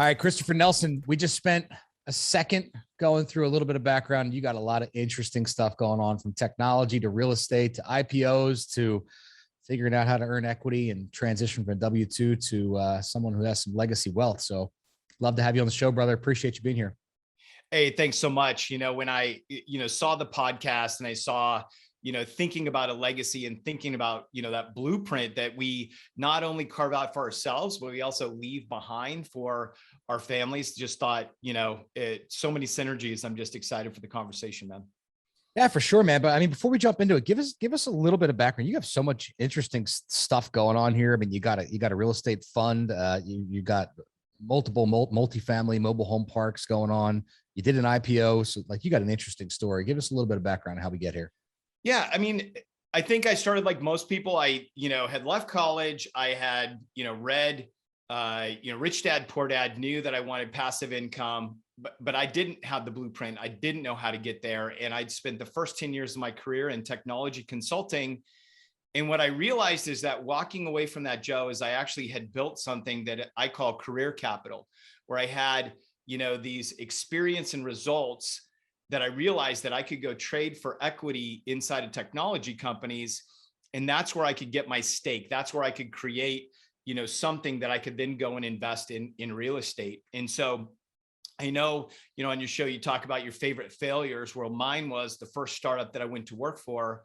All right, Christopher Nelson, we just spent a second going through a little bit of background. You got a lot of interesting stuff going on, from technology to real estate to IPOs to figuring out how to earn equity and transition from a W-2 to someone who has some legacy wealth. So love to have you on the show, brother. Appreciate you being here. Hey, thanks so much. When I, saw the podcast and I saw, thinking about a legacy and thinking about, that blueprint that we not only carve out for ourselves, but we also leave behind for our families, just thought, so many synergies. I'm just excited for the conversation, man. Yeah, for sure, man. But I mean, before we jump into it, give us a little bit of background. You have so much interesting stuff going on here. I mean, you got a real estate fund. You got multiple multifamily mobile home parks going on. You did an IPO. So like, you got an interesting story. Give us a little bit of background on how we get here. Yeah. I mean, I think I started like most people. I, had left college. I had, read, Rich Dad, Poor Dad, knew that I wanted passive income, but I didn't have the blueprint. I didn't know how to get there. And I'd spent the first 10 years of my career in technology consulting. And what I realized is that walking away from that, Joe, is I actually had built something that I call career capital, where I had, these experience and results that I realized that I could go trade for equity inside of technology companies. And that's where I could get my stake. That's where I could create, something that I could then go and invest in real estate. And so I know, on your show, you talk about your favorite failures. Well, mine was the first startup that I went to work for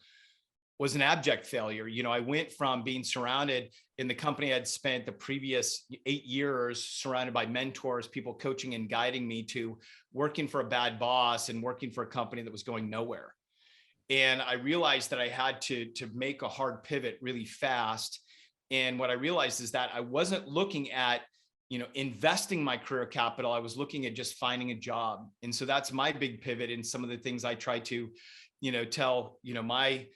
was an abject failure. I went from being surrounded in the company I'd spent the previous 8 years surrounded by mentors, people coaching and guiding me, to working for a bad boss and working for a company that was going nowhere. And I realized that I had to make a hard pivot really fast. And what I realized is that I wasn't looking at, investing my career capital. I was looking at just finding a job. And so that's my big pivot. And some of the things I try to, tell, my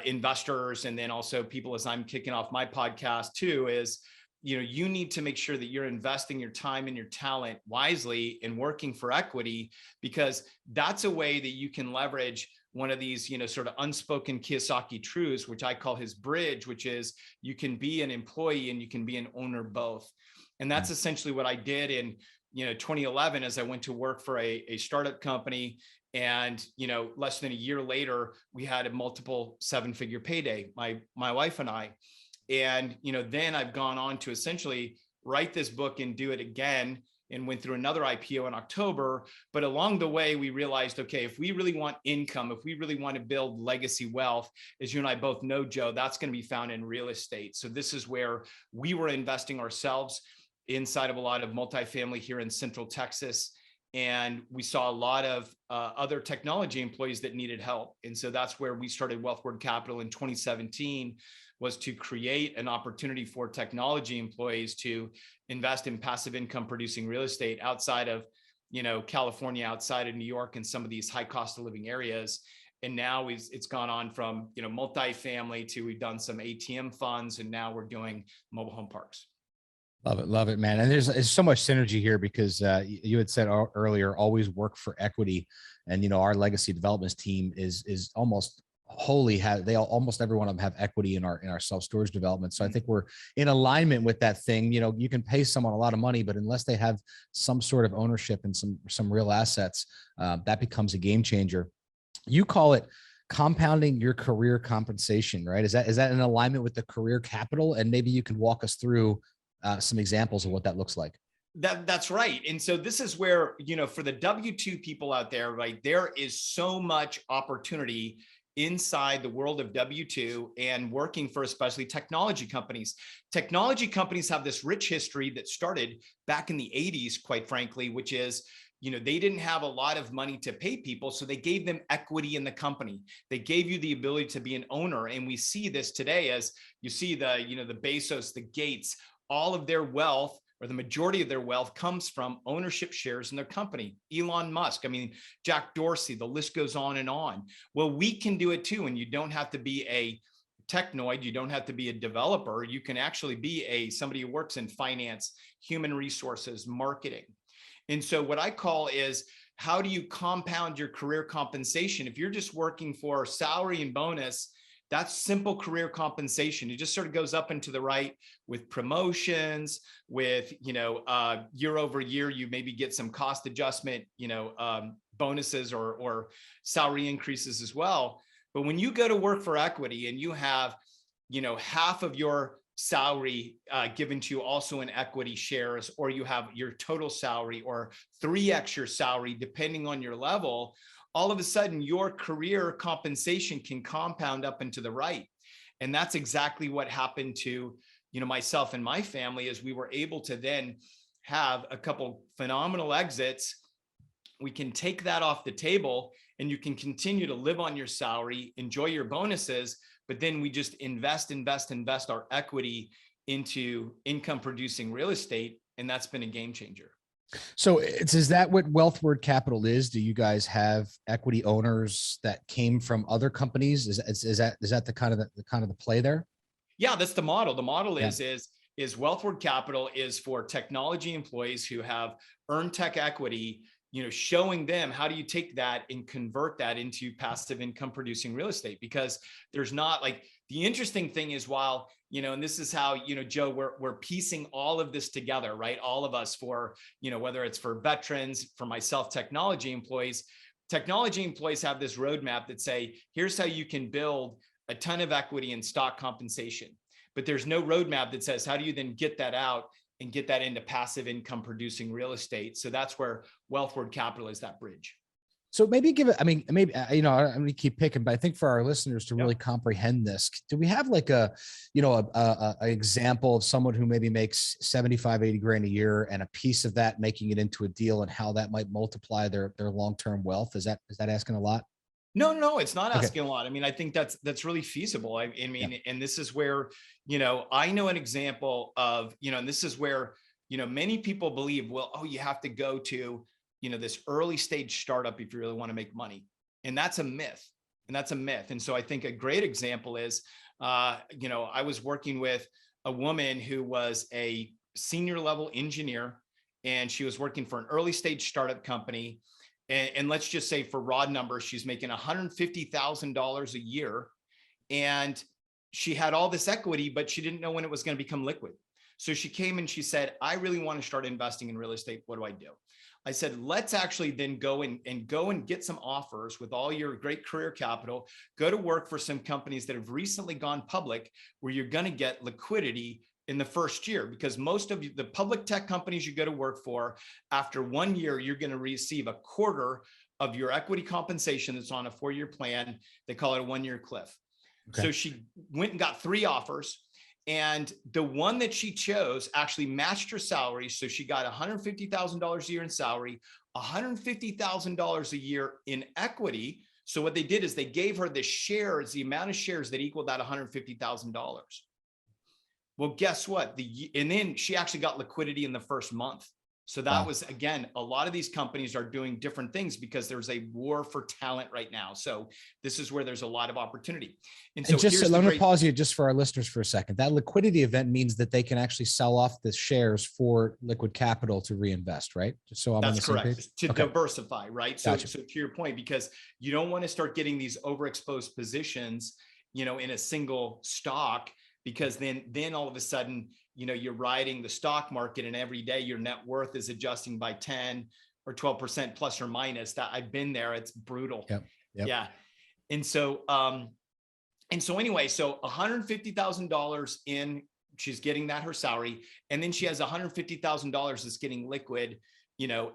investors, and then also people as I'm kicking off my podcast too, is, you need to make sure that you're investing your time and your talent wisely and working for equity, because that's a way that you can leverage one of these, sort of unspoken Kiyosaki truths, which I call his bridge, which is you can be an employee and you can be an owner both. And that's essentially what I did in, 2011, as I went to work for a startup company. And, less than a year later, we had a multiple 7-figure payday, my wife and I. And, then I've gone on to essentially write this book and do it again, and went through another IPO in October. But along the way, we realized, okay, if we really want income, if we really want to build legacy wealth, as you and I both know, Joe, that's going to be found in real estate. So this is where we were investing ourselves inside of a lot of multifamily here in Central Texas. And we saw a lot of other technology employees that needed help. And so that's where we started Wealthward Capital in 2017, was to create an opportunity for technology employees to invest in passive income producing real estate outside of, California, outside of New York, and some of these high cost of living areas. And now it's gone on from, multifamily to, we've done some ATM funds, and now we're doing mobile home parks. Love it, man. And there's so much synergy here, because you had said earlier, always work for equity. And, our legacy developments team is almost wholly almost every one of them have equity in our self-storage development. So I think we're in alignment with that thing. You can pay someone a lot of money, but unless they have some sort of ownership and some real assets, that becomes a game changer. You call it compounding your career compensation, right? Is that in alignment with the career capital? And maybe you can walk us through some examples of what that looks like. That's right. And so this is where, for the W-2 people out there, right, there is so much opportunity inside the world of W-2 and working for especially technology companies. Technology companies have this rich history that started back in the 80s, quite frankly, which is, they didn't have a lot of money to pay people, so they gave them equity in the company. They gave you the ability to be an owner. And we see this today as you see the Bezos, the Gates, all of their wealth, or the majority of their wealth, comes from ownership shares in their company. Elon Musk, Jack Dorsey, the list goes on and on. Well, we can do it too. And you don't have to be a technoid. You don't have to be a developer. You can actually be somebody who works in finance, human resources, marketing. And so what I call is, how do you compound your career compensation? If you're just working for salary and bonus, that's simple career compensation. It just sort of goes up and to the right with promotions, with, year over year, you maybe get some cost adjustment, bonuses or salary increases as well. But when you go to work for equity and you have, half of your salary given to you also in equity shares, or you have your total salary or 3x your salary, depending on your level, all of a sudden your career compensation can compound up and to the right. And that's exactly what happened to, myself and my family, is we were able to then have a couple phenomenal exits. We can take that off the table and you can continue to live on your salary, enjoy your bonuses, but then we just invest our equity into income producing real estate. And that's been a game changer. So is that what Wealthward Capital is? Do you guys have equity owners that came from other companies? Is that the kind of the play there? Yeah, that's the model. The model is Wealthward Capital is for technology employees who have earned tech equity, showing them how do you take that and convert that into passive income producing real estate. Because there's not, like, the interesting thing is, while, and this is how, Joe, we're piecing all of this together, right? All of us, for, whether it's for veterans, for myself, technology employees have this roadmap that say, here's how you can build a ton of equity and stock compensation. But there's no roadmap that says, how do you then get that out and get that into passive income producing real estate? So that's where Wealthward Capital is that bridge. So maybe give it, I'm going to keep picking, but I think for our listeners to really comprehend this, do we have like a example of someone who maybe makes 75, 80 grand a year, and a piece of that making it into a deal, and how that might multiply their long-term wealth? Is that asking a lot? No, it's not asking a lot. I mean, I think that's really feasible. I mean, and this is where, I know an example of, and this is where, many people believe, well, you have to go to, this early stage startup if you really want to make money. And that's a myth. And so I think a great example is, I was working with a woman who was a senior level engineer, and she was working for an early stage startup company. And let's just say, for raw numbers, she's making $150,000 a year, and she had all this equity, but she didn't know when it was going to become liquid. So she came and she said, I really want to start investing in real estate. What do I do? I said, let's actually then go and get some offers with all your great career capital, go to work for some companies that have recently gone public, where you're going to get liquidity in the first year. Because most of the public tech companies you go to work for, after 1 year, you're going to receive a quarter of your equity compensation that's on a 4-year plan. They call it a 1-year cliff. Okay. So she went and got 3 offers. And the one that she chose actually matched her salary. So she got $150,000 a year in salary, $150,000 a year in equity. So what they did is they gave her the shares, the amount of shares that equaled that $150,000. Well, guess what? And then she actually got liquidity in the first month. So that was, again, a lot of these companies are doing different things because there's a war for talent right now. So this is where there's a lot of opportunity. And so let me pause you just for our listeners for a second. That liquidity event means that they can actually sell off the shares for liquid capital to reinvest, right? Just so I'm on the same page. To diversify, right? So, so to your point, because you don't want to start getting these overexposed positions, in a single stock, because then all of a sudden, you're riding the stock market, and every day your net worth is adjusting by 10 or 12% plus or minus. That I've been there. It's brutal. Yep. Yeah. And so anyway, so $150,000 in, she's getting that her salary. And then she has $150,000 that's getting liquid,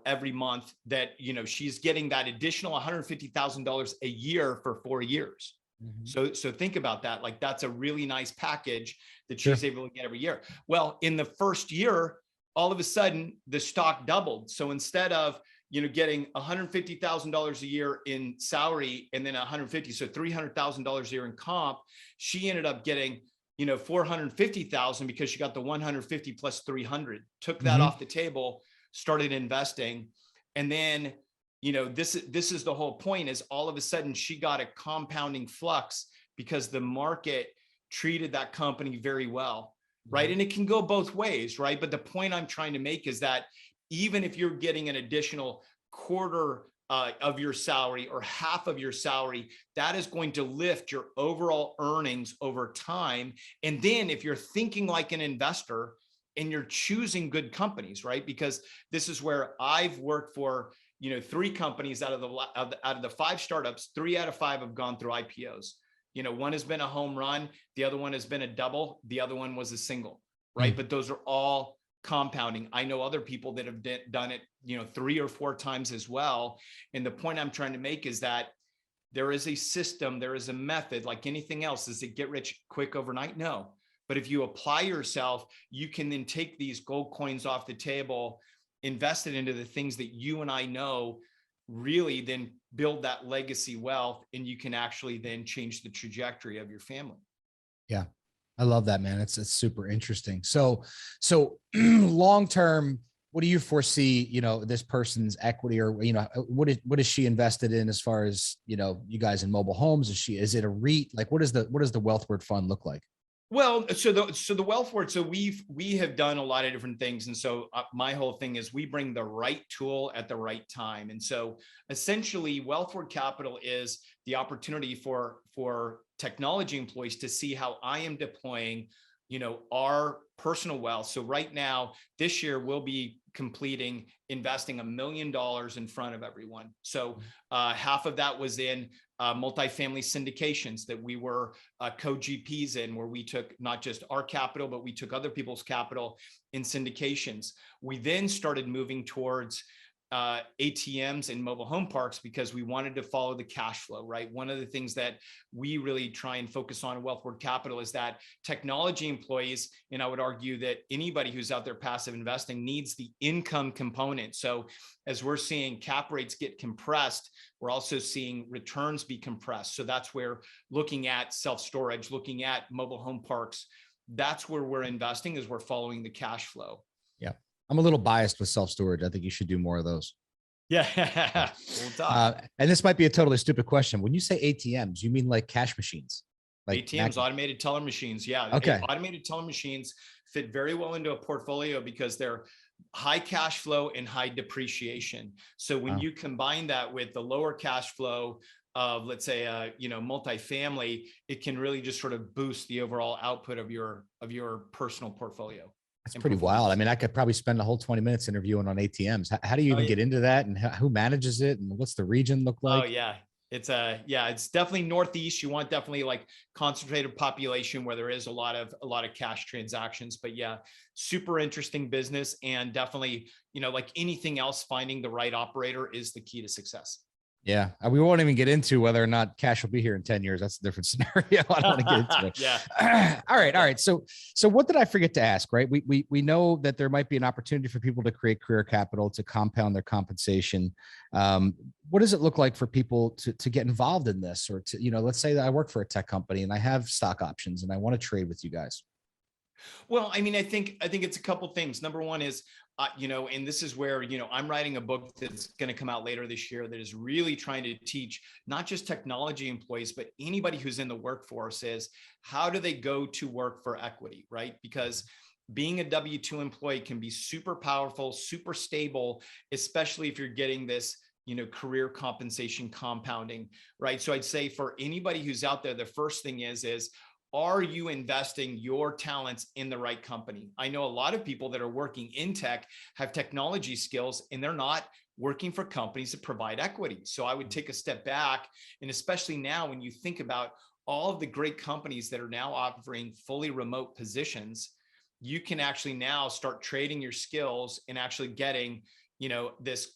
every month, that, she's getting that additional $150,000 a year for 4 years. Mm-hmm. So think about that. Like, that's a really nice package that she's able to get every year. Well, in the first year, all of a sudden the stock doubled. So instead of, getting $150,000 a year in salary and then so $300,000 a year in comp, she ended up getting, $450,000 because she got the 150 plus 300, took that off the table, started investing. And then, this is the whole point, is all of a sudden she got a compounding flux because the market treated that company very well, right? And it can go both ways, right? But the point I'm trying to make is that even if you're getting an additional quarter of your salary or half of your salary, that is going to lift your overall earnings over time. And then if you're thinking like an investor and you're choosing good companies, right? Because this is where I've worked for, 3 companies out of the 5 startups, 3 out of 5 have gone through IPOs. One has been a home run. The other one has been a double. The other one was a single, right? But those are all compounding. I know other people that have done it, 3 or 4 times as well. And the point I'm trying to make is that there is a system, there is a method like anything else. Does it get rich quick overnight? No. But if you apply yourself, you can then take these gold coins off the table, invest it into the things that you and I know really then build that legacy wealth, and you can actually then change the trajectory of your family. Yeah. I love that, man. It's super interesting. So long term, what do you foresee, this person's equity, or, what is she invested in as far as, you guys in mobile homes? Is it a REIT? Like, what does the Wealthward fund look like? Well, so the Wealthward, so we have done a lot of different things. And so my whole thing is we bring the right tool at the right time. And so essentially Wealthward Capital is the opportunity for technology employees to see how I am deploying, our personal wealth. So right now, this year, we'll be completing investing $1 million in front of everyone. So half of that was in multifamily syndications that we were co-GPs in, where we took not just our capital, but we took other people's capital in syndications. We then started moving towards ATMs and mobile home parks because we wanted to follow the cash flow, right? One of the things that we really try and focus on in Wealthward Capital is that technology employees, and I would argue that anybody who's out there passive investing, needs the income component. So as we're seeing cap rates get compressed, we're also seeing returns be compressed. So that's where looking at self-storage, looking at mobile home parks, that's where we're investing, is we're following the cash flow. Yeah. I'm a little biased with self-storage. I think you should do more of those. Yeah. We'll talk. And this might be a totally stupid question. When you say ATMs, you mean like cash machines? Like ATMs, automated teller machines. Yeah. Okay. Automated teller machines fit very well into a portfolio because they're high cash flow and high depreciation. So when you combine that with the lower cash flow of, let's say, multifamily, it can really just sort of boost the overall output of your personal portfolio. That's pretty wild. I mean, I could probably spend a whole 20 minutes interviewing on ATMs. How do you even get into that, and who manages it, and what's the region look like? Oh yeah. It's definitely Northeast. You want definitely like concentrated population where there is a lot of cash transactions, but yeah, super interesting business. And definitely, like anything else, finding the right operator is the key to success. Yeah. We won't even get into whether or not cash will be here in 10 years. That's a different scenario. I don't want to get into it. Yeah. All right. So what did I forget to ask, right? We know that there might be an opportunity for people to create career capital to compound their compensation. What does it look like for people to get involved in this, or to, let's say that I work for a tech company and I have stock options and I want to trade with you guys? Well, I mean, I think it's a couple things. Number one is, and this is where, I'm writing a book that's going to come out later this year that is really trying to teach not just technology employees, but anybody who's in the workforce, is how do they go to work for equity, right? Because being a W-2 employee can be super powerful, super stable, especially if you're getting this, career compensation compounding, right? So I'd say for anybody who's out there, the first thing is, are you investing your talents in the right company? I know a lot of people that are working in tech have technology skills, and they're not working for companies that provide equity. So I would take a step back, and especially now when you think about all of the great companies that are now offering fully remote positions, you can actually now start trading your skills and actually getting, this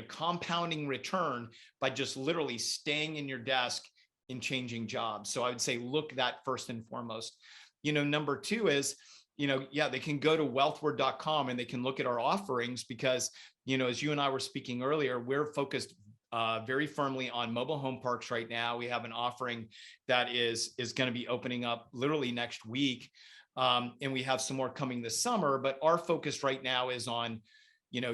compounding return by just literally staying in your desk and changing jobs. So I would say, look that first and foremost. Number two is, they can go to wealthward.com and they can look at our offerings, because, as you and I were speaking earlier, we're focused very firmly on mobile home parks right now. We have an offering that is going to be opening up literally next week. And we have some more coming this summer, but our focus right now is on,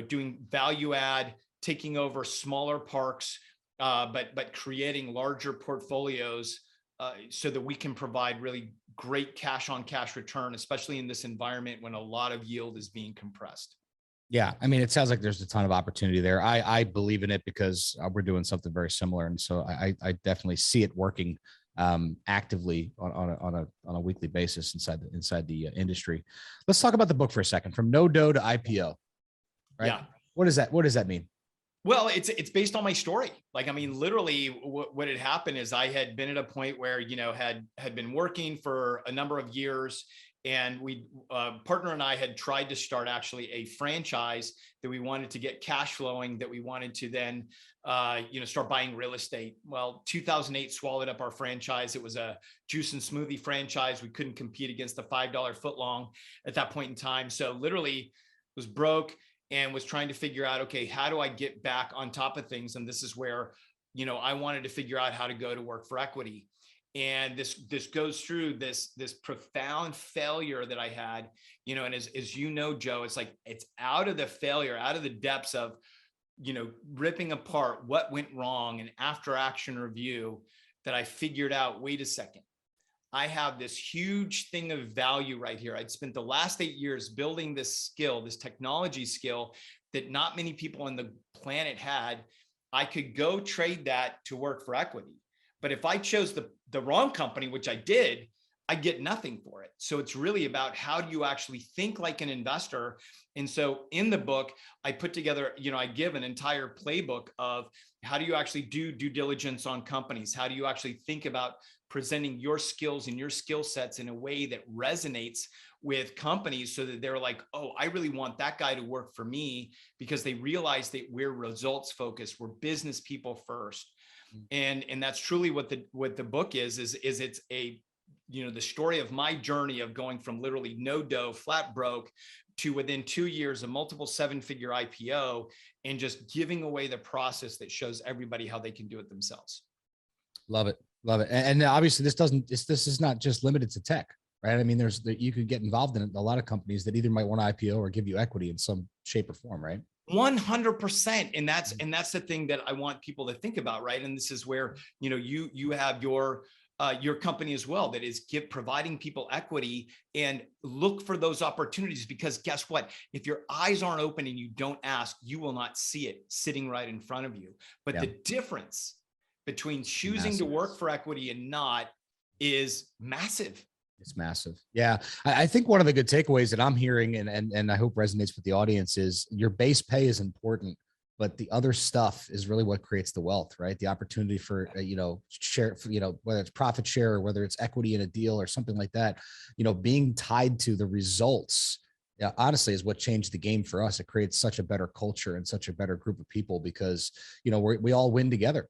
doing value add, taking over smaller parks, but creating larger portfolios so that we can provide really great cash on cash return, especially in this environment when a lot of yield is being compressed. Yeah, I mean, it sounds like there's a ton of opportunity there. I believe in it because we're doing something very similar, and so I definitely see it working actively on a weekly basis inside the industry. Let's talk about the book for a second. From no dough to IPO, right? Yeah. What does that mean? Well, it's based on my story. Like, I mean, literally what had happened is I had been at a point where, had been working for a number of years, and partner and I had tried to start actually a franchise that we wanted to get cash flowing, that we wanted to then, start buying real estate. Well, 2008 swallowed up our franchise. It was a juice and smoothie franchise. We couldn't compete against the $5 foot long at that point in time. So literally was broke, and was trying to figure out, okay, how do I get back on top of things? And this is where, I wanted to figure out how to go to work for equity. And this goes through this profound failure that I had, and as you know, Joe, it's like, it's out of the failure, out of the depths of, ripping apart what went wrong and after action review, that I figured out, wait a second, I have this huge thing of value right here. I'd spent the last 8 years building this skill, this technology skill that not many people on the planet had. I could go trade that to work for equity. But if I chose the wrong company, which I did, I get nothing for it. So it's really about, how do you actually think like an investor? And so in the book, I put together, I give an entire playbook of how do you actually do due diligence on companies? How do you actually think about presenting your skills and your skill sets in a way that resonates with companies, so that they're like, oh, I really want that guy to work for me, because they realize that we're results focused. We're business people first. And that's truly what the book is it's a, the story of my journey of going from literally no dough, flat broke, to within 2 years, a multiple 7-figure IPO, and just giving away the process that shows everybody how they can do it themselves. Love it. Love it. And obviously this is not just limited to tech, right? I mean, you could get involved in a lot of companies that either might want to IPO or give you equity in some shape or form, right? 100%. And that's the thing that I want people to think about, right? And this is where, you have your company as well, that is providing people equity, and look for those opportunities, because guess what? If your eyes aren't open and you don't ask, you will not see it sitting right in front of you. But the difference between choosing to work for equity and not is massive. It's massive. Yeah. I think one of the good takeaways that I'm hearing, and I hope resonates with the audience, is your base pay is important, but the other stuff is really what creates the wealth, right? The opportunity for, share, whether it's profit share or whether it's equity in a deal or something like that, being tied to the results, honestly, is what changed the game for us. It creates such a better culture and such a better group of people, because, we all win together.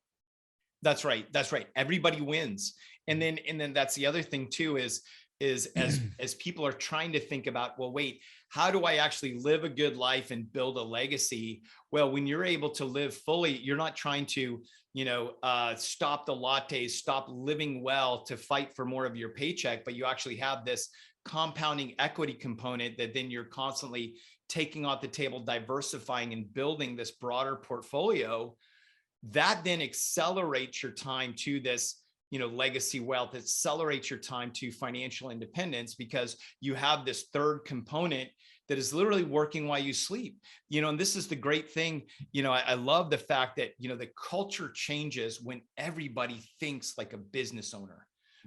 That's right. That's right. Everybody wins. And then that's the other thing too, is as people are trying to think about, well, wait, how do I actually live a good life and build a legacy? Well, when you're able to live fully, you're not trying to, stop the lattes, stop living well to fight for more of your paycheck, but you actually have this compounding equity component that then you're constantly taking off the table, diversifying and building this broader portfolio. That then accelerates your time to this, legacy wealth. It accelerates your time to financial independence, because you have this third component that is literally working while you sleep. And this is the great thing. I love the fact that, the culture changes when everybody thinks like a business owner.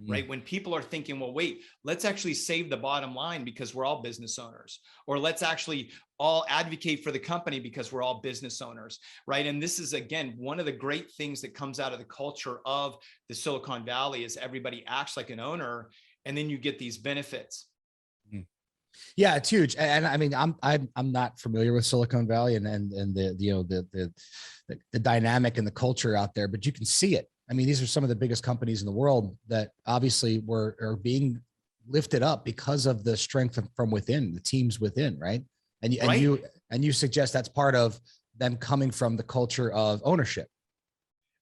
Right? When people are thinking, well, wait, let's actually save the bottom line because we're all business owners, or let's actually all advocate for the company because we're all business owners, right? And this is, again, one of the great things that comes out of the culture of the Silicon Valley, is everybody acts like an owner, and then you get these benefits. Yeah, it's huge. And I mean, I'm not familiar with Silicon Valley and the the dynamic and the culture out there, but you can see it. I mean, these are some of the biggest companies in the world that obviously are being lifted up because of the strength from within, the teams within, right? And you suggest that's part of them coming from the culture of ownership.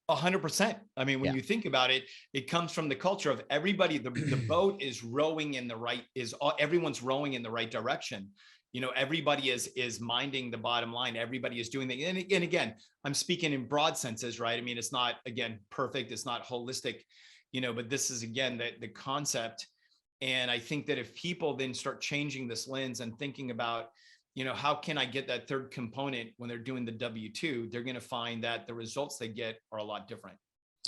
100%. I mean, when you think about it, it comes from the culture of everybody. The boat is rowing in the right, everyone's rowing in the right direction. Everybody is minding the bottom line. Everybody is doing that. And again, I'm speaking in broad senses, right? I mean, it's not, again, perfect. It's not holistic, but this is, again, the concept. And I think that if people then start changing this lens and thinking about, how can I get that third component when they're doing the W-2? They're going to find that the results they get are a lot different.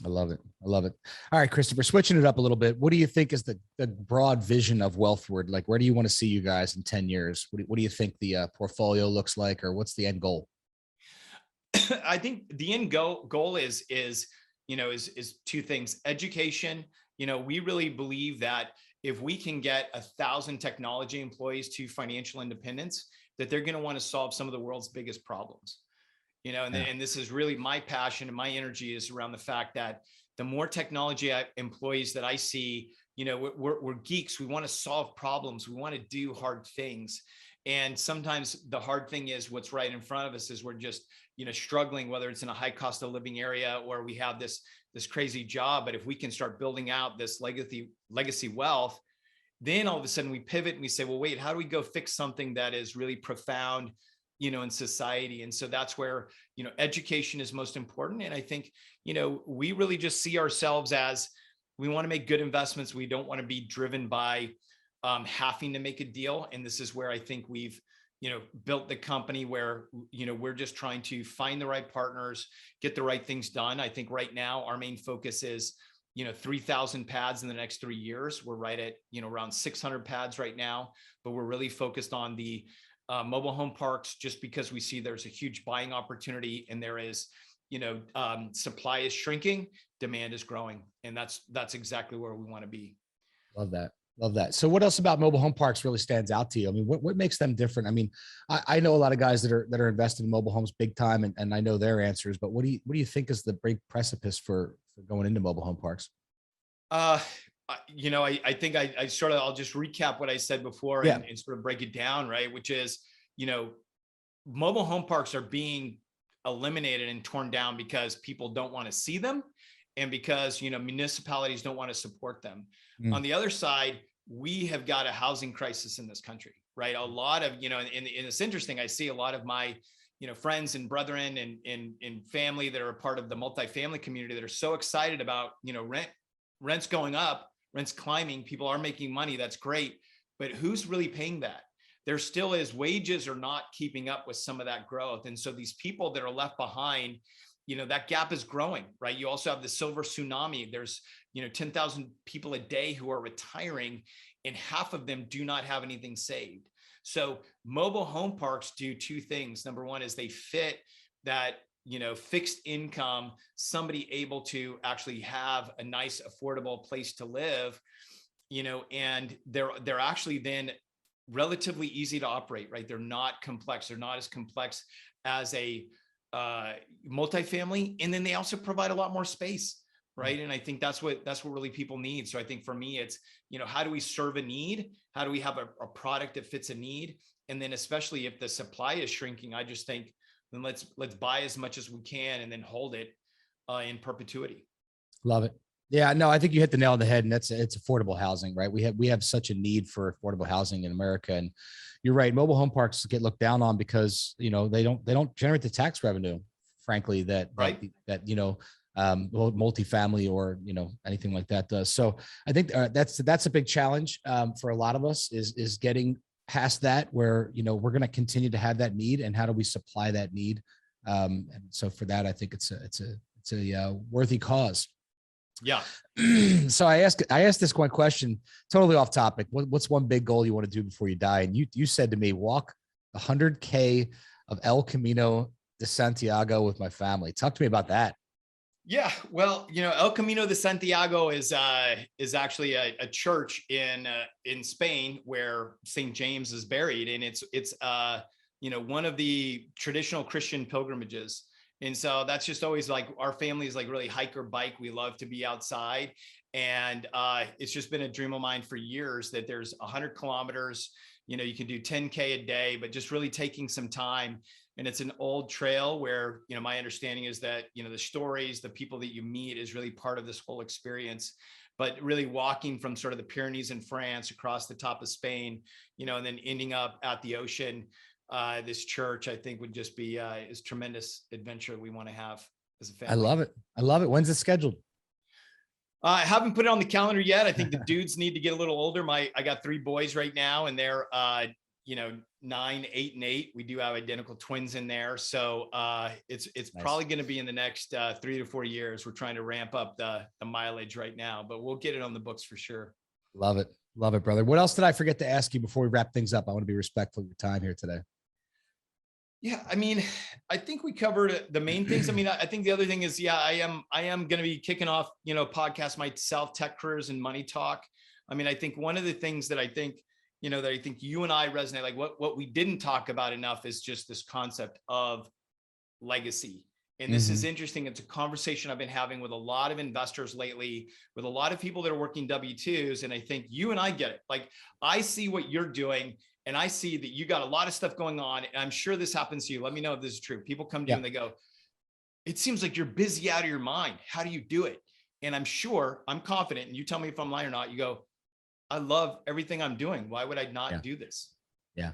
I love it. I love it. All right, Christopher, switching it up a little bit. What do you think is the broad vision of Wealthward? Like, where do you want to see you guys in 10 years? What do you think the portfolio looks like, or what's the end goal? I think the end goal is two things. Education. We really believe that if we can get 1,000 technology employees to financial independence, that they're going to want to solve some of the world's biggest problems. And this is really my passion, and my energy is around the fact that the more technology employees that I see, we're geeks. We want to solve problems. We want to do hard things. And sometimes the hard thing is what's right in front of us is we're just, struggling, whether it's in a high cost of living area or we have this crazy job. But if we can start building out this legacy wealth, then all of a sudden we pivot and we say, well, wait, how do we go fix something that is really profound, in society? And so that's where, education is most important. And I think, we really just see ourselves as we want to make good investments. We don't want to be driven by having to make a deal. And this is where I think we've, built the company where, we're just trying to find the right partners, get the right things done. I think right now our main focus is, 3,000 pads in the next 3 years. We're right at, around 600 pads right now, but we're really focused on the mobile home parks, just because we see there's a huge buying opportunity, and there is, supply is shrinking, demand is growing. And that's exactly where we want to be. Love that. Love that. So what else about mobile home parks really stands out to you? I mean, what makes them different? I mean, I know a lot of guys that are invested in mobile homes big time, and I know their answers, but what do you think is the big precipice for going into mobile home parks? I think I'll just recap what I said before, Yeah. and sort of break it down, right? Which is, mobile home parks are being eliminated and torn down because people don't want to see them, and because, municipalities don't want to support them. On the other side, we have got a housing crisis in this country, right? A lot of, and it's interesting. I see a lot of my, friends and brethren and family that are a part of the multifamily community that are so excited about, rents going up, rents climbing, people are making money. That's great. But who's really paying that? There still is, wages are not keeping up with some of that growth. And so these people that are left behind, that gap is growing, right? You also have the silver tsunami. There's, 10,000 people a day who are retiring, and half of them do not have anything saved. So mobile home parks do two things. Number one is they fit that, fixed income, somebody able to actually have a nice, affordable place to live, and they're actually then relatively easy to operate, right? They're not complex. They're not as complex as a multifamily. And then they also provide a lot more space, right? And I think that's what really people need. So I think for me, it's, how do we serve a need? How do we have a product that fits a need? And then especially if the supply is shrinking, I just think, then let's buy as much as we can and then hold it in perpetuity. Love it. Yeah, no, I think you hit the nail on the head, and it's affordable housing, right? We have such a need for affordable housing in America, and you're right. Mobile home parks get looked down on because, they don't generate the tax revenue, frankly, that multifamily or, anything like that does. So I think that's a big challenge for a lot of us is getting past that, where, we're going to continue to have that need, and how do we supply that need? And so for that, I think it's a worthy cause. Yeah. So I asked this one question, totally off topic. What's one big goal you want to do before you die? And you said to me, walk 100K of El Camino de Santiago with my family. Talk to me about that. Yeah, well, El Camino de Santiago is actually a church in Spain where St. James is buried, and it's one of the traditional Christian pilgrimages. And so that's just always like, our family is like really hike or bike. We love to be outside, and it's just been a dream of mine for years that there's 100 kilometers. You can do 10K a day, but just really taking some time. And it's an old trail where, my understanding is that, the stories, the people that you meet is really part of this whole experience. But really walking from sort of the Pyrenees in France across the top of Spain, and then ending up at the ocean, this church, I think would just be is tremendous adventure we want to have as a family. I love it. I love it. When's it scheduled? I haven't put it on the calendar yet. I think the dudes need to get a little older. I got 3 boys right now, and they're 9, 8, and 8. We do have identical twins in there. So it's Nice. probably going to be in the next 3 to 4 years. We're trying to ramp up the mileage right now, but we'll get it on the books for sure. Love it. Love it, brother. What else did I forget to ask you before we wrap things up? I want to be respectful of your time here today. Yeah, I mean, I think we covered the main things. I mean, I think the other thing is, yeah, I am going to be kicking off, podcast myself, Tech Careers and Money Talk. I mean, I think one of the things that I think, that I think you and I resonate, like what we didn't talk about enough is just this concept of legacy. And this is interesting. It's a conversation I've been having with a lot of investors lately, with a lot of people that are working W-2s. And I think you and I get it. Like, I see what you're doing, and I see that you got a lot of stuff going on. And I'm sure this happens to you. Let me know if this is true. People come to you and they go, it seems like you're busy out of your mind. How do you do it? And I'm confident, and you tell me if I'm lying or not. You go, I love everything I'm doing. Why would I not do this? Yeah.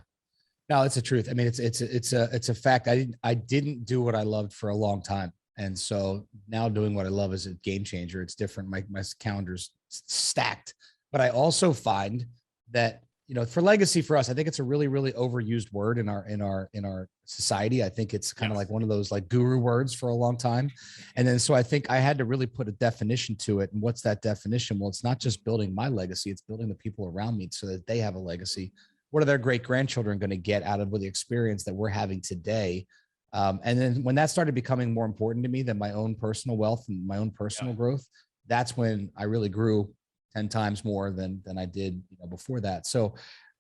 No, it's the truth. I mean, it's a fact. I didn't do what I loved for a long time. And so now doing what I love is a game changer. It's different. My calendar's stacked, but I also find that, for legacy for us, I think it's a really, really overused word in our society. I think it's kind of like one of those like guru words for a long time. And then, so I think I had to really put a definition to it. And what's that definition? Well, it's not just building my legacy, it's building the people around me so that they have a legacy. What are their great grandchildren going to get out of the experience that we're having today? And then when that started becoming more important to me than my own personal wealth and my own personal growth, that's when I really grew 10 times more than I did before that. So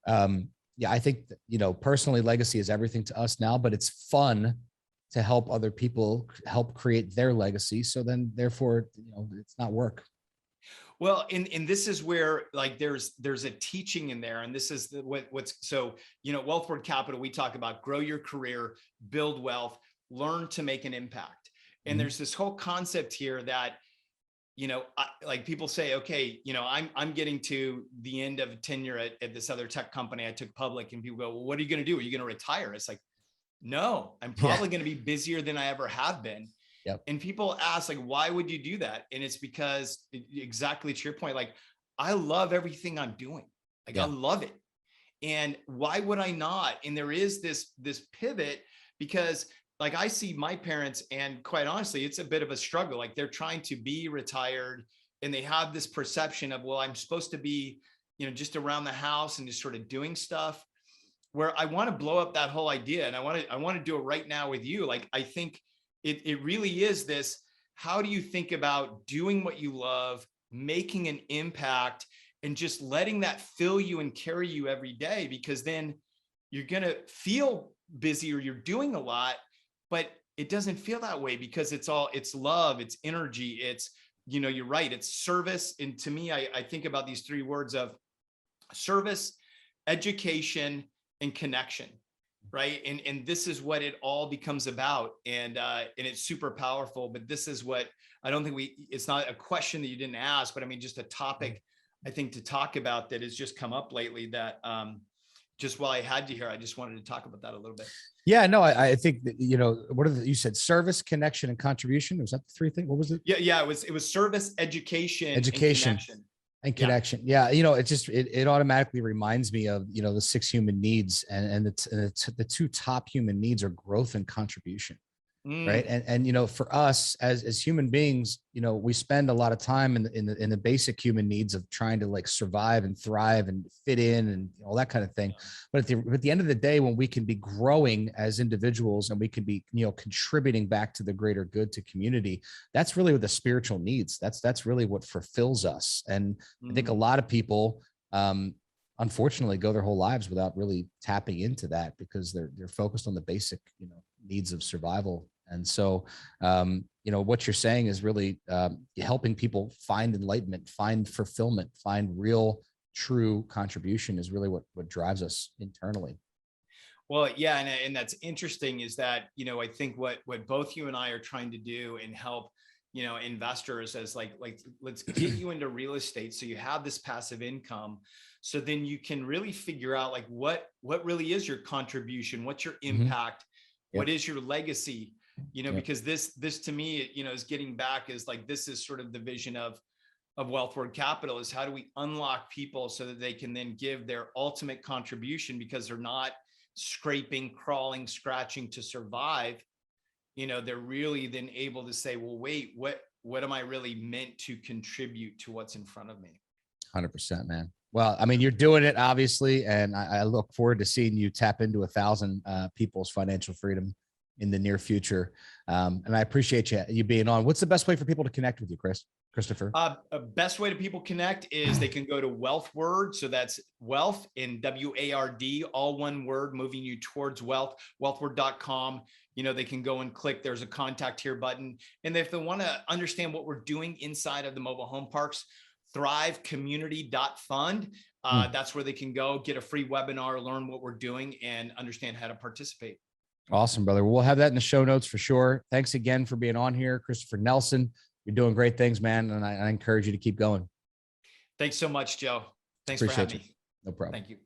I think personally, legacy is everything to us now, but it's fun to help other people help create their legacy. So then therefore, it's not work. Well, and this is where like there's a teaching in there, and this is what's so Wealthward Capital, we talk about grow your career, build wealth, learn to make an impact. And there's this whole concept here that like people say, okay, I'm getting to the end of tenure at this other tech company I took public, and people go, well, what are you going to do? Are you going to retire? It's like, no, I'm probably going to be busier than I ever have been. Yep. And people ask, like, why would you do that? And it's because, exactly to your point, like, I love everything I'm doing. Like, I love it. And why would I not? And there is this pivot, because like I see my parents, and quite honestly, it's a bit of a struggle. Like, they're trying to be retired, and they have this perception of, well, I'm supposed to be, just around the house and just sort of doing stuff, where I want to blow up that whole idea. And I want to do it right now with you. Like, I think it really is this, how do you think about doing what you love, making an impact, and just letting that fill you and carry you every day? Because then you're going to feel busy, or you're doing a lot, but it doesn't feel that way, because it's love, it's energy, it's, you're right, it's service. And to me, I think about these three words of service, education, and connection. Right. And this is what it all becomes about. And it's super powerful, but this is what I don't think it's not a question that you didn't ask, but I mean, just a topic, I think, to talk about that has just come up lately, that just while I had you here, I just wanted to talk about that a little bit. Yeah, no, I think that, you said service, connection, and contribution. Was that the three things? What was it? Yeah. It was service, education, and connection. Yeah. It automatically reminds me of, the 6 human needs, and the 2 top human needs are growth and contribution. Right. And for us as human beings, we spend a lot of time in the basic human needs of trying to like survive and thrive and fit in and all that kind of thing. But at the end of the day, when we can be growing as individuals, and we can be, contributing back to the greater good, to community, that's really what the spiritual needs. That's really what fulfills us. And I think a lot of people, unfortunately, go their whole lives without really tapping into that, because they're focused on the basic, needs of survival. And so, what you're saying is really helping people find enlightenment, find fulfillment, find real, true contribution is really what drives us internally. Well, yeah. And that's interesting, is that, I think what both you and I are trying to do and help, investors as like, let's get you into real estate, so you have this passive income. So then you can really figure out like what really is your contribution, what's your impact, what is your legacy, because this to me, is getting back, is like, this is sort of the vision of, of Wealthward Capital is how do we unlock people so that they can then give their ultimate contribution, because they're not scraping, crawling, scratching to survive. They're really then able to say, well, wait, what am I really meant to contribute to what's in front of me? 100%, man. Well, I mean, you're doing it obviously, and I look forward to seeing you tap into 1,000 people's financial freedom in the near future. And I appreciate you being on. What's the best way for people to connect with you, Christopher? Best way to people connect is they can go to Wealthward. So that's wealth in WARD, all one word, moving you towards wealth, wealthward.com. They can go and click, there's a contact here button. And if they want to understand what we're doing inside of the mobile home parks, thrivecommunity.fund. That's where they can go get a free webinar, learn what we're doing, and understand how to participate. Awesome, brother. We'll have that in the show notes for sure. Thanks again for being on here, Christopher Nelson. You're doing great things, man. And I encourage you to keep going. Thanks so much, Joe. Thanks Appreciate for having me. No problem. Thank you.